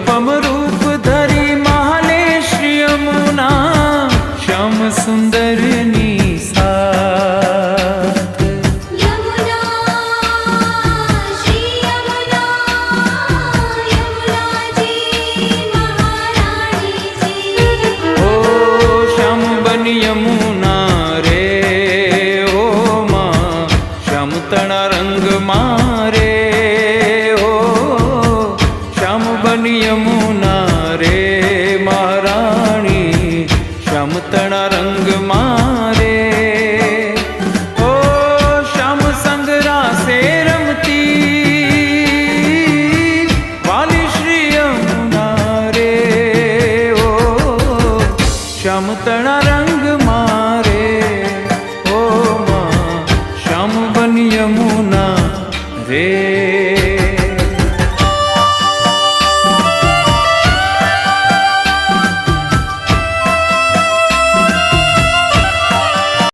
अनुपम रूप धरी महाले श्री यमुना श्याम सुंदर साथ। यमुना श्री यमुना यमुना जी महारानी जी। ओ श्याम बन यमुना रे ओ माँ श्याम तना रंग मारे ओ श्याम बन यमुना रे महारानी श्याम तना रंग मारे। ओ श्याम संगरा से रमती वाली श्री यमुना रे ओ श्याम तना रंग मारे ओ माँ श्याम बन यमुना रे।